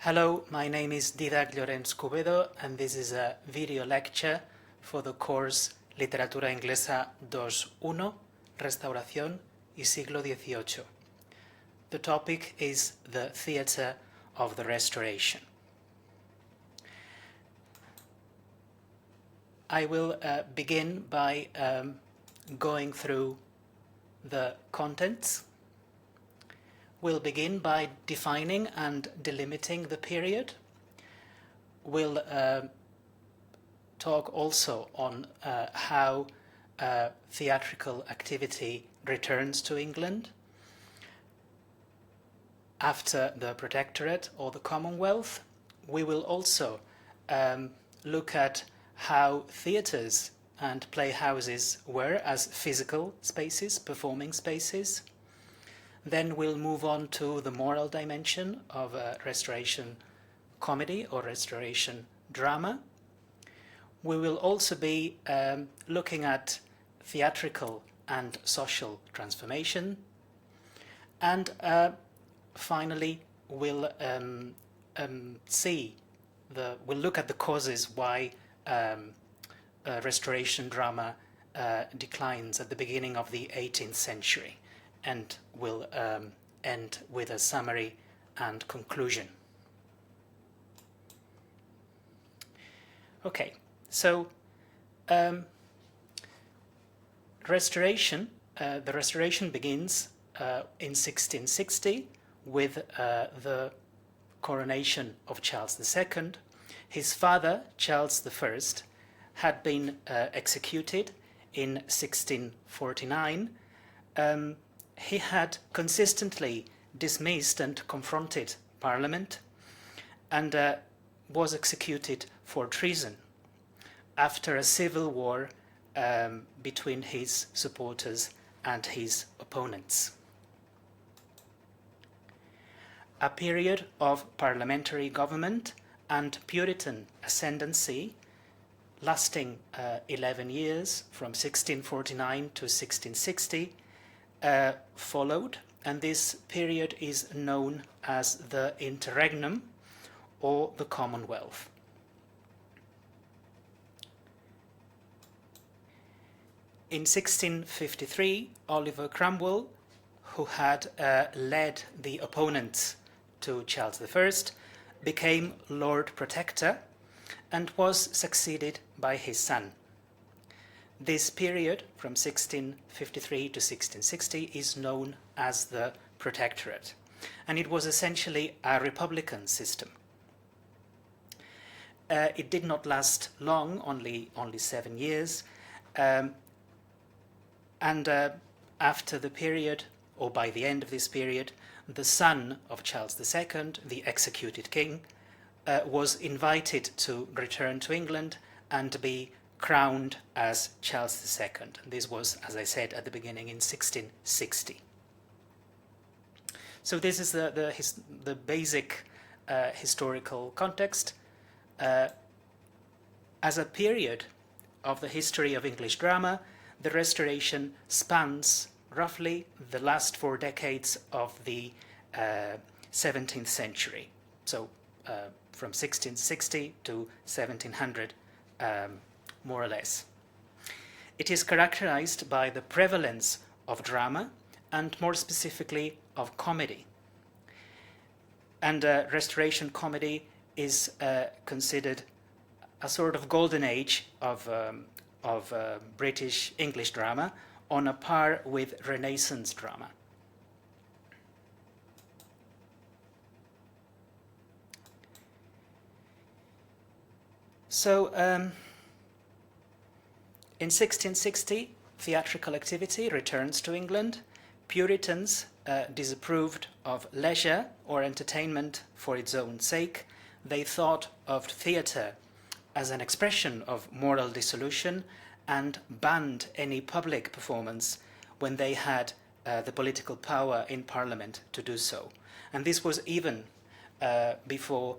Hello, my name is Didac Llorens Cubedo, and this is a video lecture for the course Literatura Inglesa 2.1, Restauración y Siglo XVIII. The topic is the theatre of the Restoration. I will begin by going through the contents. We'll begin by defining and delimiting the period. We'll talk also on how theatrical activity returns to England after the Protectorate or the Commonwealth. We will also look at how theatres and playhouses were as physical spaces, performing spaces. Then we'll move on to the moral dimension of Restoration comedy or Restoration drama. We will also be looking at theatrical and social transformation. And finally, we'll look at the causes why Restoration drama declines at the beginning of the 18th century. And we'll end with a summary and conclusion. Okay, so Restoration, the Restoration begins in 1660 with the coronation of Charles II. His father, Charles I, had been executed in 1649. He had consistently dismissed and confronted Parliament and was executed for treason after a civil war between his supporters and his opponents. A period of parliamentary government and Puritan ascendancy lasting 11 years from 1649 to 1660 followed, and this period is known as the Interregnum or the Commonwealth. In 1653, Oliver Cromwell, who had led the opponents to Charles I, became Lord Protector and was succeeded by his son. This period, from 1653 to 1660, is known as the Protectorate, and it was essentially a republican system. It did not last long, only 7 years, and after the period, or by the end of this period, the son of Charles II, the executed king, was invited to return to England and be crowned as Charles II. This was, as I said at the beginning, in 1660. So this is the basic historical context. As a period of the history of English drama, the Restoration spans roughly the last 4 decades of the 17th century. So from 1660 to 1700, more or less. It is characterized by the prevalence of drama and more specifically of comedy. And Restoration comedy is considered a sort of golden age of British English drama, on a par with Renaissance drama. So, in 1660, theatrical activity returns to England. Puritans disapproved of leisure or entertainment for its own sake. They thought of theatre as an expression of moral dissolution and banned any public performance when they had the political power in Parliament to do so. And this was even before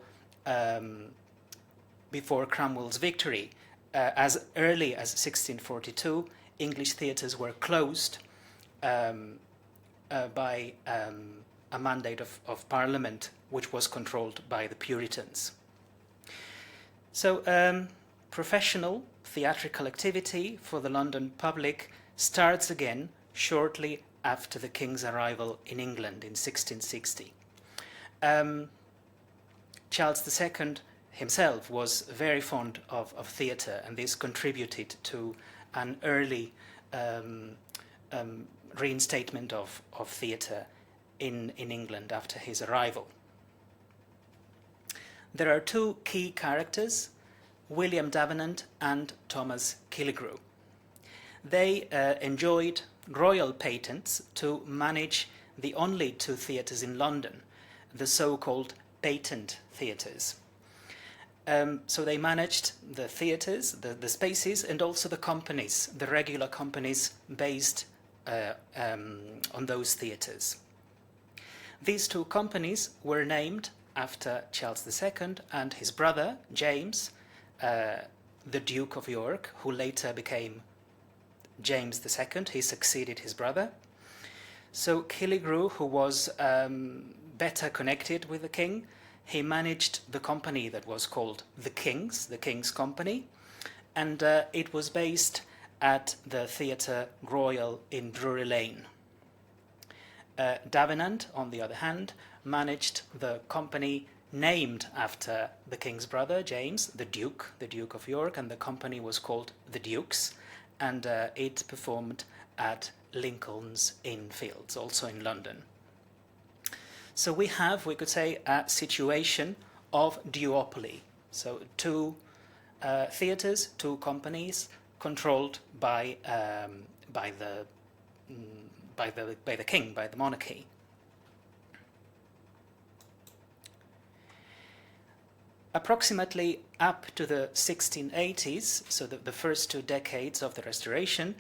Cromwell's victory. As early as 1642, English theatres were closed by a mandate of Parliament which was controlled by the Puritans. So professional theatrical activity for the London public starts again shortly after the King's arrival in England in 1660. Charles II himself was very fond of theatre, and this contributed to an early reinstatement of theatre in England after his arrival. There are two key characters, William Davenant and Thomas Killigrew. They enjoyed royal patents to manage the only two theatres in London, the so-called patent theatres. So they managed the theatres, the spaces, and also the companies, the regular companies based on those theatres. These two companies were named after Charles II and his brother, James, the Duke of York, who later became James II. He succeeded his brother. So Killigrew, who was better connected with the king, he managed the company that was called the King's Company, and it was based at the Theatre Royal in Drury Lane. Davenant, on the other hand, managed the company named after the king's brother, James, the Duke of York, and the company was called the Dukes, and it performed at Lincoln's Inn Fields, also in London. So we could say, a situation of duopoly. So two theatres, two companies controlled by the king, by the monarchy. Approximately up to the 1680s, so the first 2 decades of the Restoration,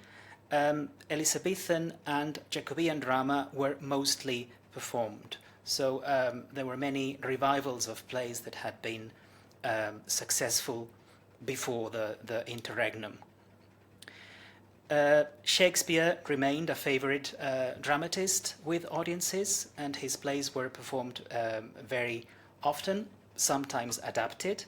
Elizabethan and Jacobean drama were mostly performed. So there were many revivals of plays that had been successful before the interregnum. Shakespeare remained a favorite dramatist with audiences, and his plays were performed very often, sometimes adapted.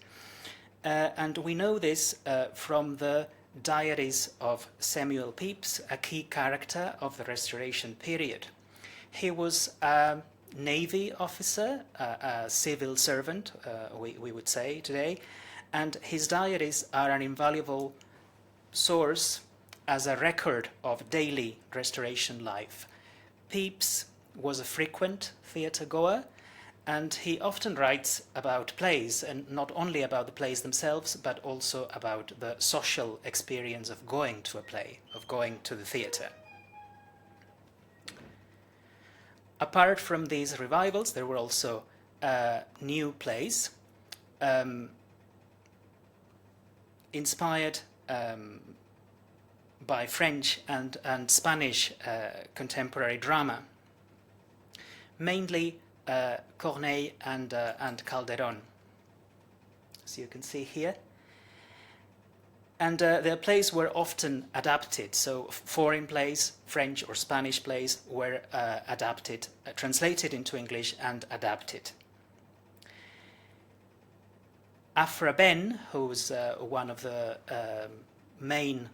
And we know this from the diaries of Samuel Pepys, a key character of the Restoration period. He was a Navy officer, a civil servant, we would say today, and his diaries are an invaluable source as a record of daily Restoration life. Pepys was a frequent theatre goer, and he often writes about plays, and not only about the plays themselves, but also about the social experience of going to a play, of going to the theatre. Apart from these revivals, there were also new plays inspired by French and Spanish contemporary drama, mainly Corneille and Calderon, as you can see here. And their plays were often adapted, so foreign plays, French or Spanish plays, were adapted, translated into English and adapted. Aphra Behn, who's one of the main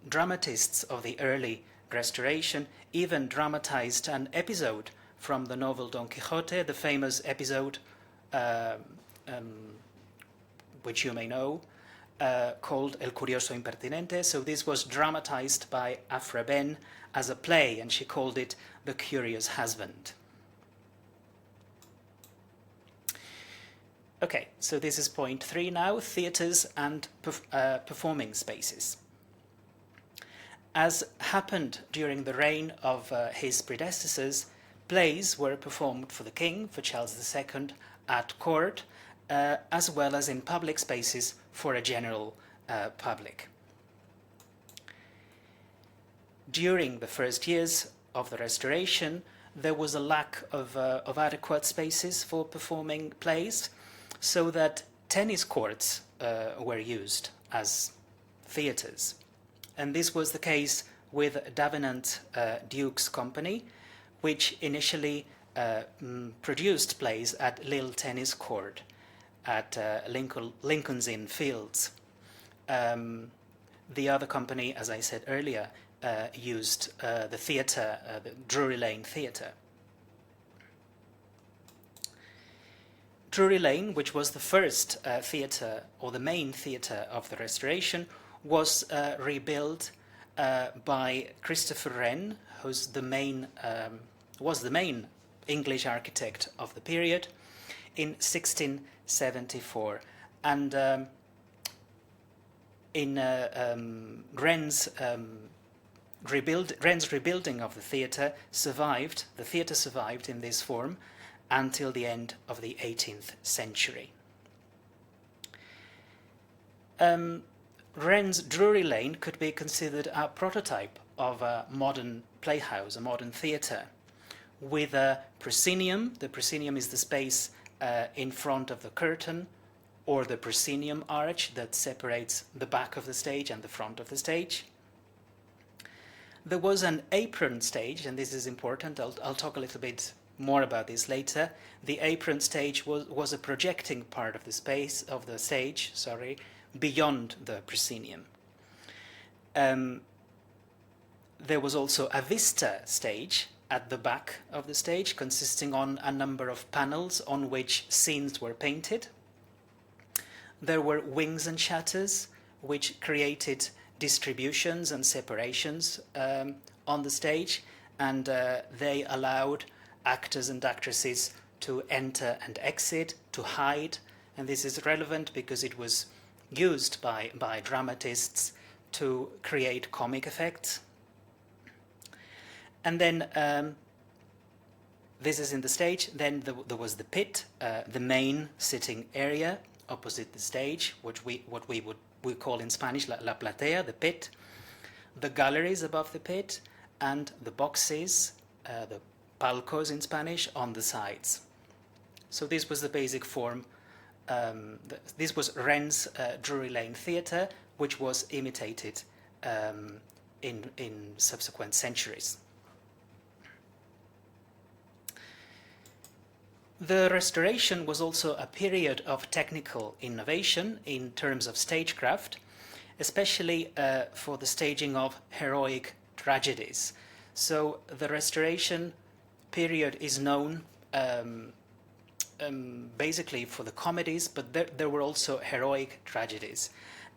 dramatists of the early Restoration, even dramatized an episode from the novel Don Quixote, the famous episode, which you may know, called El Curioso Impertinente. So this was dramatized by Aphra Behn as a play, and she called it The Curious Husband. Okay, so this is point 3 now, theatres and performing spaces. As happened during the reign of his predecessors, plays were performed for the king, for Charles II, at court, as well as in public spaces for a general public. During the first years of the Restoration, there was a lack of adequate spaces for performing plays, so that tennis courts were used as theatres. And this was the case with Davenant Duke's Company, which initially produced plays at Lille Tennis Court, at Lincoln's Inn Fields. The other company, as I said earlier, used the theatre, the Drury Lane Theatre. Drury Lane, which was the first theatre, or the main theatre of the Restoration, was rebuilt by Christopher Wren, who's was the main English architect of the period, in 1674. And in Wren's rebuilding of the theatre survived in this form until the end of the 18th century. Wren's Drury Lane could be considered a prototype of a modern playhouse, a modern theatre, with a proscenium. The proscenium is the space in front of the curtain, or the proscenium arch that separates the back of the stage and the front of the stage. There was an apron stage, and this is important. I'll talk a little bit more about this later. The apron stage was a projecting part of the space of the stage, beyond the proscenium. There was also a vista stage at the back of the stage, consisting on a number of panels on which scenes were painted. There were wings and shutters, which created distributions and separations on the stage, and they allowed actors and actresses to enter and exit, to hide, and this is relevant because it was used by dramatists to create comic effects. And then this is in the stage. Then there was the pit, the main sitting area opposite the stage, what we would call in Spanish la platea, the pit, the galleries above the pit, and the boxes, the palcos in Spanish, on the sides. So this was the basic form. This was Wren's Drury Lane Theatre, which was imitated in subsequent centuries. The Restoration was also a period of technical innovation in terms of stagecraft, especially for the staging of heroic tragedies. So the Restoration period is known basically for the comedies, but there were also heroic tragedies.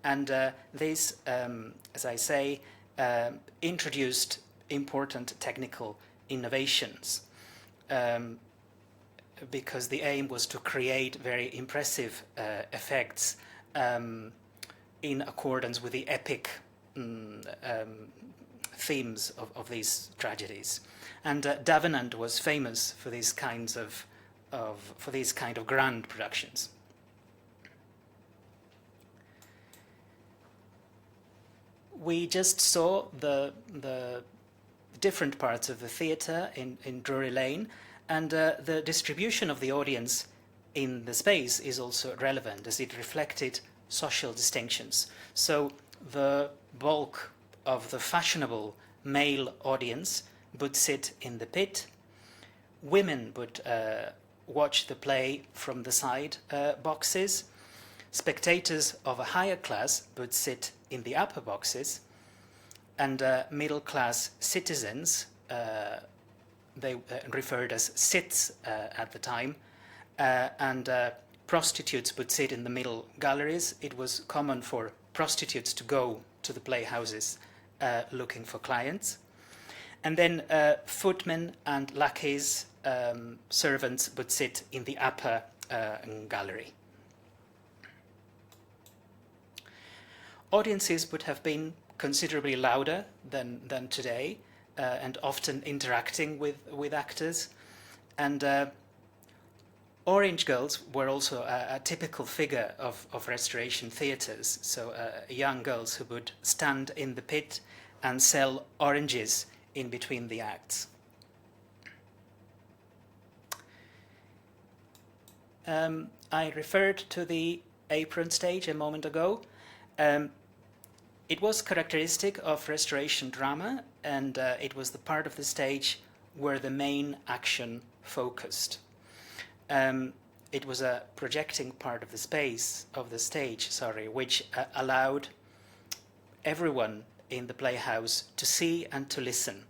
And this, as I say, introduced important technical innovations. Because the aim was to create very impressive effects in accordance with the epic themes of these tragedies. And Davenant was famous for these kinds of grand productions. We just saw the different parts of the theatre in Drury Lane. And the distribution of the audience in the space is also relevant, as it reflected social distinctions. So the bulk of the fashionable male audience would sit in the pit. Women would watch the play from the side boxes. Spectators of a higher class would sit in the upper boxes. And middle-class citizens, they referred as cits at the time, and prostitutes would sit in the middle galleries. It was common for prostitutes to go to the playhouses looking for clients. And then footmen and lackeys, servants, would sit in the upper gallery. Audiences would have been considerably louder than today, and often interacting with actors. And orange girls were also a typical figure of Restoration theatres. So young girls who would stand in the pit and sell oranges in between the acts. I referred to the apron stage a moment ago. It was characteristic of Restoration drama, and it was the part of the stage where the main action focused. It was a projecting part of the stage, which allowed everyone in the playhouse to see and to listen.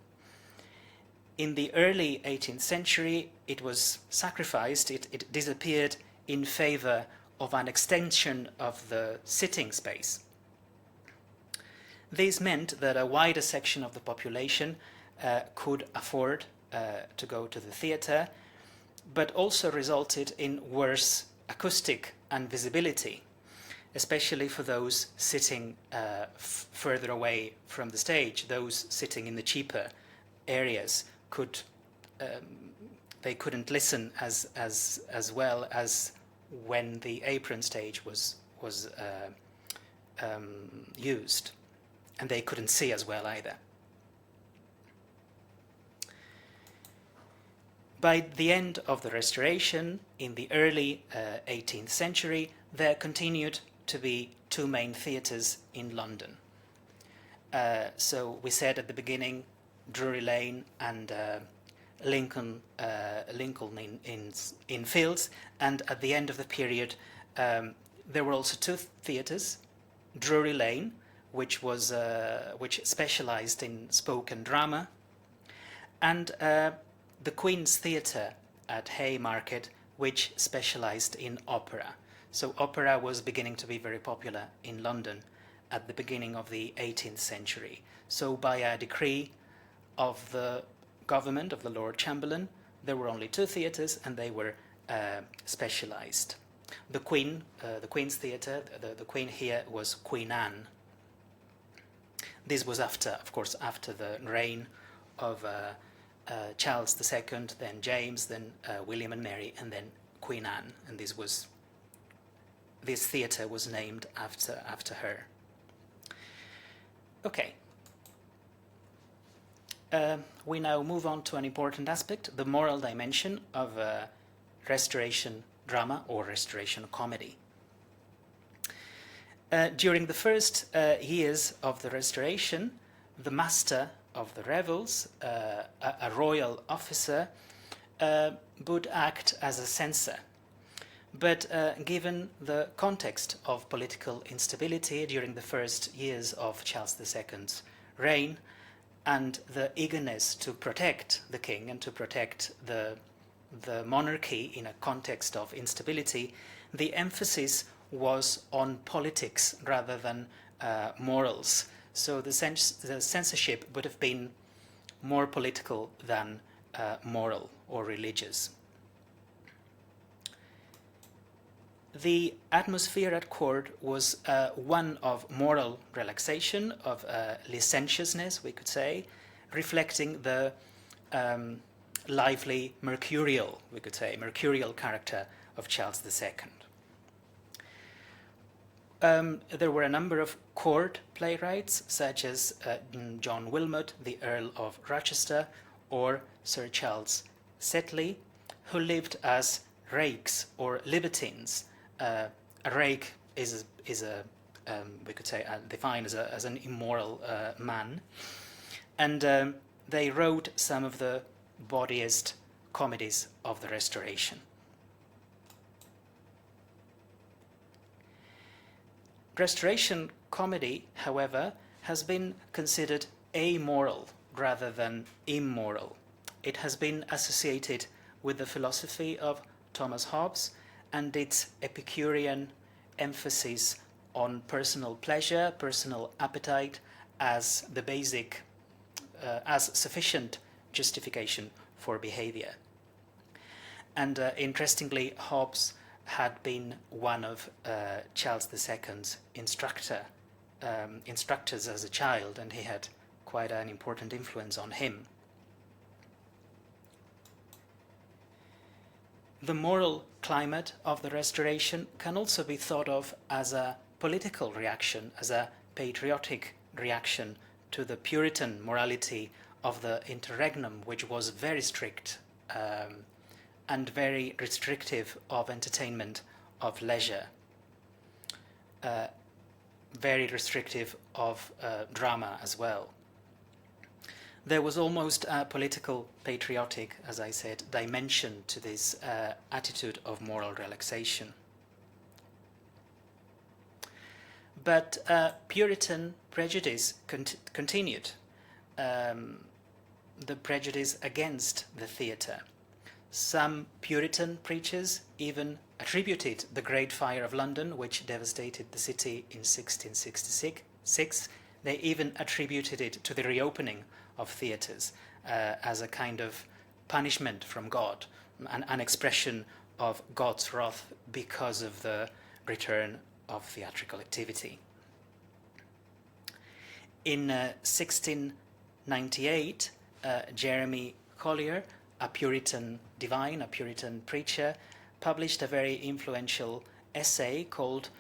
In the early 18th century, it was sacrificed, it disappeared in favor of an extension of the sitting space. This meant that a wider section of the population could afford to go to the theatre, but also resulted in worse acoustic and visibility, especially for those sitting further away from the stage. Those sitting in the cheaper areas they couldn't listen as well as when the apron stage was used, and they couldn't see as well either. By the end of the Restoration, in the early 18th century, there continued to be two main theatres in London. So we said at the beginning, Drury Lane and Lincoln in Fields, and at the end of the period, there were also two theatres, Drury Lane, which specialised in spoken drama, and the Queen's Theatre at Haymarket, which specialised in opera. So opera was beginning to be very popular in London at the beginning of the 18th century. So by a decree of the government, of the Lord Chamberlain, there were only two theatres, and they were specialised. The Queen's Theatre, the Queen here was Queen Anne. This was after the reign of Charles II, then James, then William and Mary, and then Queen Anne, and this theatre was named after her. Okay. We now move on to an important aspect, the moral dimension of Restoration drama or Restoration comedy. During the first years of the Restoration, the master of the revels, a royal officer, would act as a censor. But given the context of political instability during the first years of Charles II's reign, and the eagerness to protect the king and to protect the monarchy in a context of instability, the emphasis was on politics rather than morals. So the censorship would have been more political than moral or religious. The atmosphere at court was one of moral relaxation, of licentiousness, we could say, reflecting the lively mercurial character of Charles II. There were a number of court playwrights, such as John Wilmot, the Earl of Rochester, or Sir Charles Setley, who lived as rakes or libertines. A rake is we could say, defined as an immoral man. And they wrote some of the bawdiest comedies of the Restoration. Restoration comedy, however, has been considered amoral rather than immoral. It has been associated with the philosophy of Thomas Hobbes and its Epicurean emphasis on personal pleasure, personal appetite as the basic, as sufficient justification for behavior. And interestingly, Hobbes had been one of Charles II's instructors as a child, and he had quite an important influence on him. The moral climate of the Restoration can also be thought of as a political reaction, as a patriotic reaction to the Puritan morality of the interregnum, which was very strict and very restrictive of entertainment, of leisure, very restrictive of drama as well. There was almost a political, patriotic, as I said, dimension to this attitude of moral relaxation. But Puritan prejudice continued, the prejudice against the theatre. Some Puritan preachers even attributed the Great Fire of London, which devastated the city in 1666, they even attributed it to the reopening of theatres as a kind of punishment from God, an expression of God's wrath because of the return of theatrical activity. In 1698, Jeremy Collier, a Puritan divine, a Puritan preacher, published a very influential essay called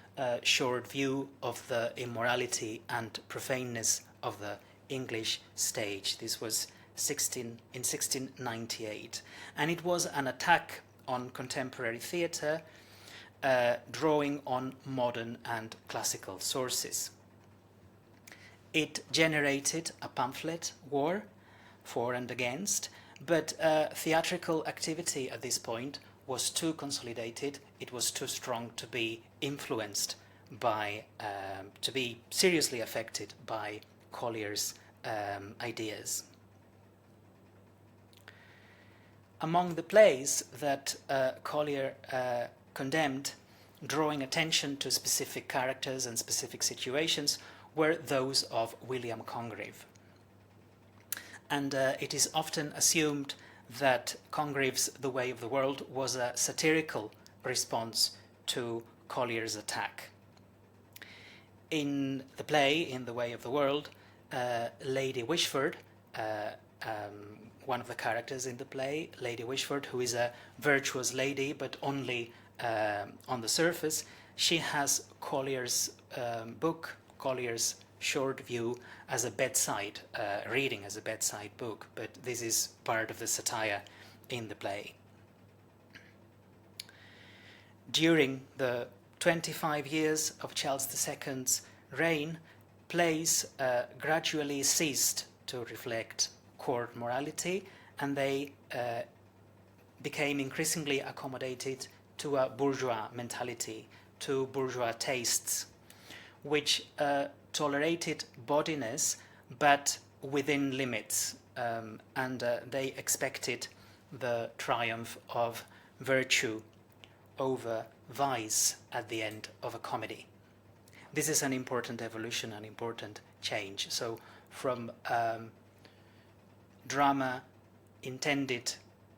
Short View of the Immorality and Profaneness of the English Stage. This was in 1698. And it was an attack on contemporary theatre, drawing on modern and classical sources. It generated a pamphlet war, for and against, but theatrical activity at this point was too consolidated, it was too strong to be influenced by, to be seriously affected by Collier's ideas. Among the plays that Collier condemned, drawing attention to specific characters and specific situations, were those of William Congreve. And it is often assumed that Congreve's The Way of the World was a satirical response to Collier's attack. In the play, in The Way of the World, Lady Wishford, one of the characters in the play, Lady Wishford, who is a virtuous lady, but only on the surface, she has Collier's book, Collier's Short View, as a bedside reading, as a bedside book, but this is part of the satire in the play. During the 25 years of Charles II's reign, plays gradually ceased to reflect court morality, and they became increasingly accommodated to a bourgeois mentality, to bourgeois tastes, which tolerated bodiness, but within limits, and they expected the triumph of virtue over vice at the end of a comedy. This is an important evolution, an important change. So from drama intended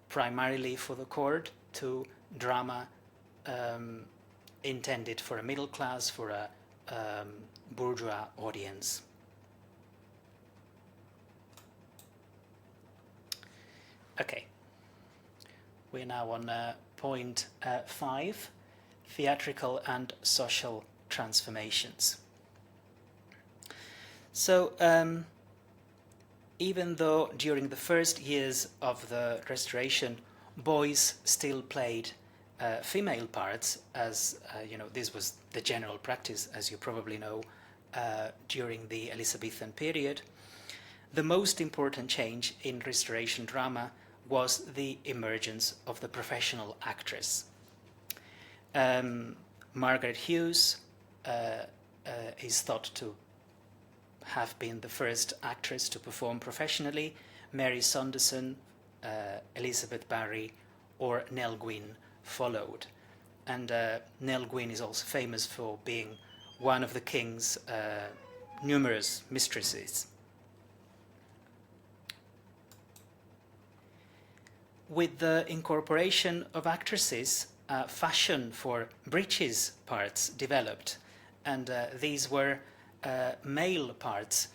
primarily for the court to drama intended for a middle class, for a bourgeois audience. Okay, we're now on point 5, theatrical and social transformations. So even though during the first years of the Restoration, boys still played female parts, as this was the general practice, as you probably know, during the Elizabethan period, the most important change in Restoration drama was the emergence of the professional actress. Margaret Hughes is thought to have been the first actress to perform professionally. Mary Saunderson, Elizabeth Barry, or Nell Gwyn followed. And Nell Gwyn is also famous for being one of the king's numerous mistresses. With the incorporation of actresses, fashion for breeches parts developed, and these were male parts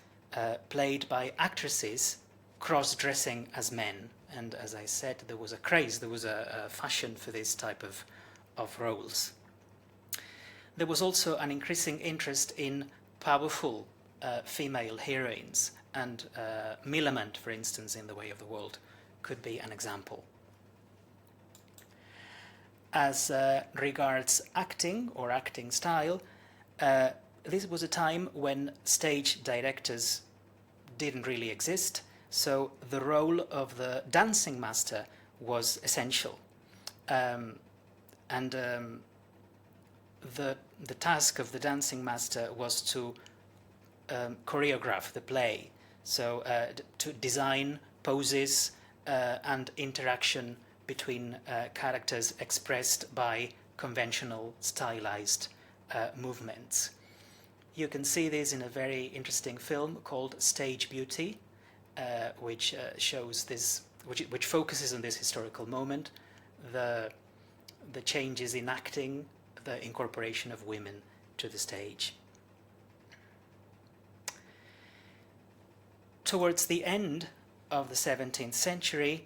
played by actresses cross-dressing as men. And as I said, there was a craze, there was a fashion for this type of roles. There was also an increasing interest in powerful female heroines, and Millamant, for instance, in The Way of the World, could be an example. As regards acting or acting style, this was a time when stage directors didn't really exist. So the role of the dancing master was essential. The task of the dancing master was to choreograph the play, so to design poses and interaction between characters expressed by conventional stylized movements. You can see this in a very interesting film called Stage Beauty, which shows this, which focuses on this historical moment, the changes in acting, the incorporation of women to the stage. Towards the end of the 17th century,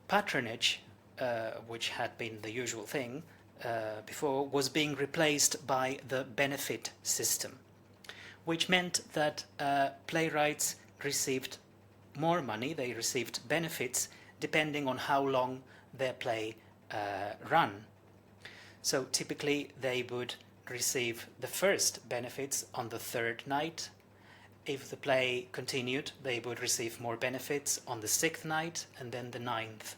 patronage, which had been the usual thing before, was being replaced by the benefit system, which meant that playwrights received more money, they received benefits, depending on how long their play ran. So typically they would receive the first benefits on the third night. If the play continued, they would receive more benefits on the sixth night and then the ninth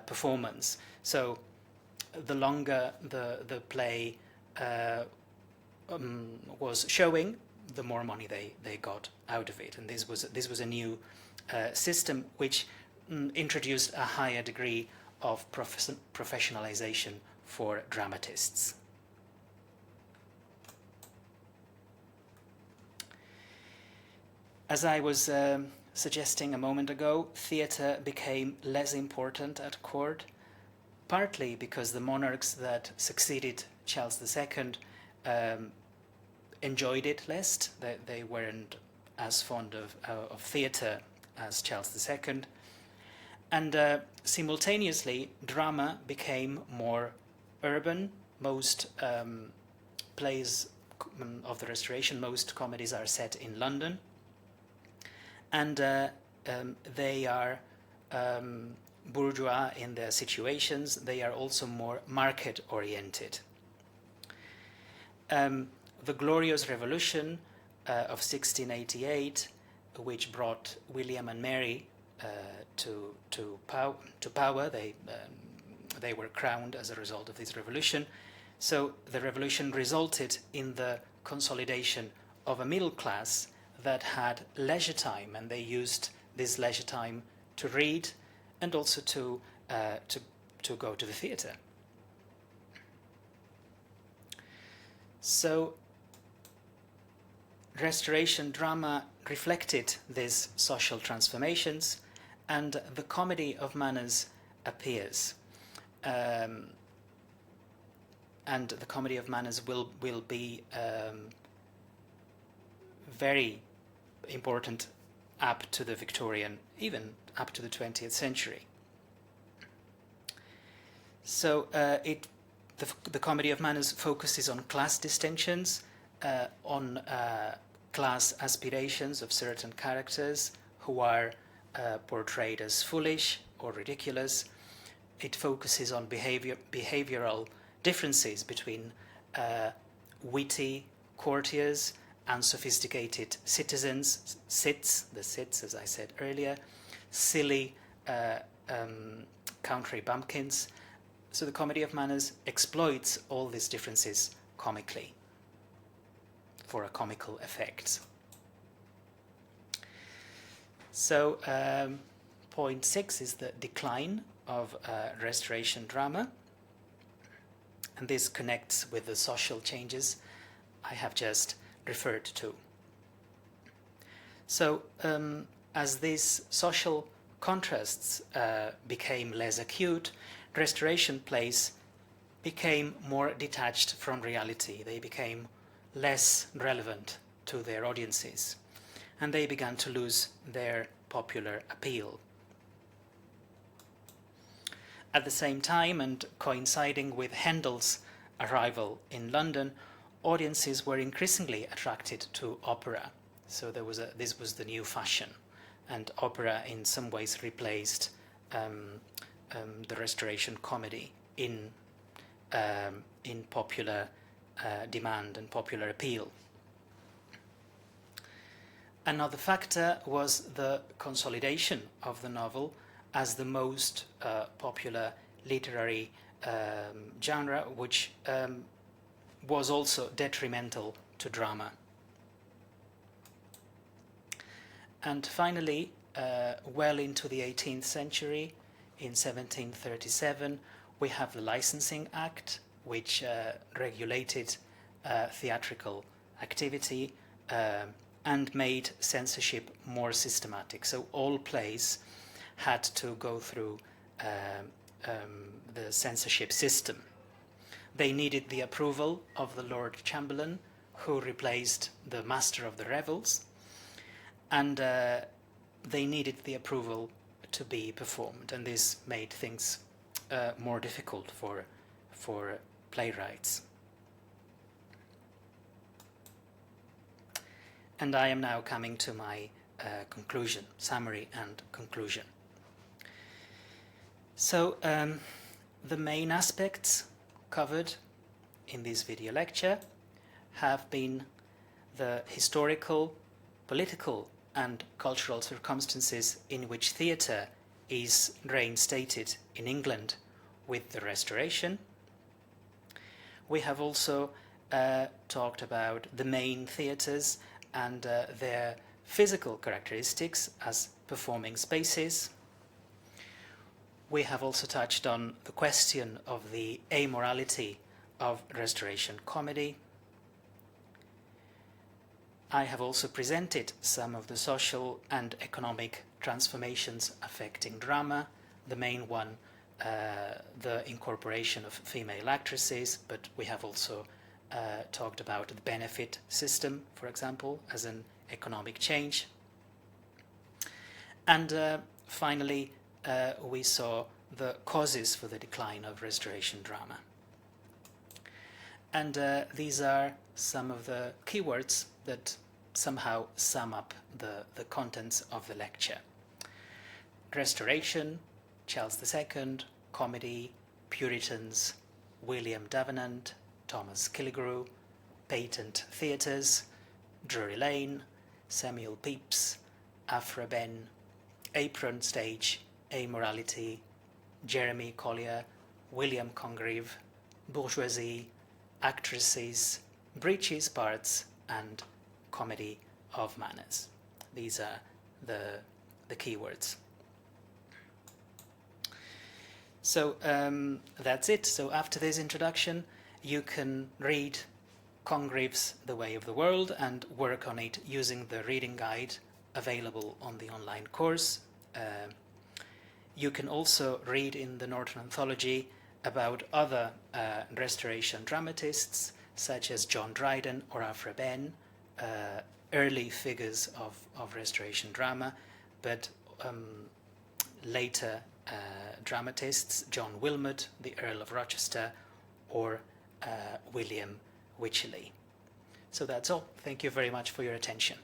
performance. So the longer the play was showing, the more money they got out of it. And this was a new system which introduced a higher degree of professionalization for dramatists. As I was suggesting a moment ago, theatre became less important at court, partly because the monarchs that succeeded Charles II enjoyed it less. They weren't as fond of theatre as Charles II. And simultaneously, drama became more urban. Most plays of the Restoration, most comedies are set in London. And they are bourgeois in their situations. They are also more market-oriented. The Glorious Revolution of 1688, which brought William and Mary to power, they were crowned as a result of this revolution. So the revolution resulted in the consolidation of a middle class that had leisure time, and they used this leisure time to read and also to go to the theatre. So Restoration drama reflected these social transformations, and the comedy of manners appears. And the comedy of manners will be very important up to the Victorian, even up to the 20th century. So the comedy of manners focuses on class distinctions, on class aspirations of certain characters who are portrayed as foolish or ridiculous. It focuses on behavioral differences between witty courtiers and sophisticated citizens, the cits, as I said earlier, silly country bumpkins. So the comedy of manners exploits all these differences comically, for a comical effect. So point 6 is the decline of Restoration drama, and this connects with the social changes I have just referred to. So as these social contrasts became less acute, Restoration plays became more detached from reality. They became less relevant to their audiences, and they began to lose their popular appeal. At the same time, and coinciding with Handel's arrival in London, audiences were increasingly attracted to opera. So this was the new fashion, and opera in some ways replaced the Restoration comedy in popular demand and popular appeal. Another factor was the consolidation of the novel as the most popular literary genre, which was also detrimental to drama. And finally, well into the 18th century, in 1737, we have the Licensing Act, which regulated theatrical activity and made censorship more systematic. So all plays had to go through the censorship system. They needed the approval of the Lord Chamberlain, who replaced the Master of the Revels, and they needed the approval to be performed, and this made things more difficult for playwrights. And I am now coming to my conclusion, summary and conclusion. So the main aspects covered in this video lecture have been the historical, political and cultural circumstances in which theatre is reinstated in England with the Restauration. We have also talked about the main theatres and their physical characteristics as performing spaces. We have also touched on the question of the amorality of Restoration comedy. I have also presented some of the social and economic transformations affecting drama, the main one, the incorporation of female actresses, but we have also talked about the benefit system, for example, as an economic change. And finally, we saw the causes for the decline of Restoration drama. And these are some of the keywords that somehow sum up the contents of the lecture. Restoration, Charles II, comedy, Puritans, William Davenant, Thomas Killigrew, patent theatres, Drury Lane, Samuel Pepys, Aphra Behn, apron stage, amorality, Jeremy Collier, William Congreve, bourgeoisie, actresses, breeches parts, and comedy of manners. These are the keywords. So that's it. So after this introduction, you can read Congreve's The Way of the World and work on it using the reading guide available on the online course. You can also read in the Norton Anthology about other Restoration dramatists, such as John Dryden or Aphra Behn, early figures of Restoration drama, but later dramatists, John Wilmot, the Earl of Rochester, or William Wycherley. So that's all. Thank you very much for your attention.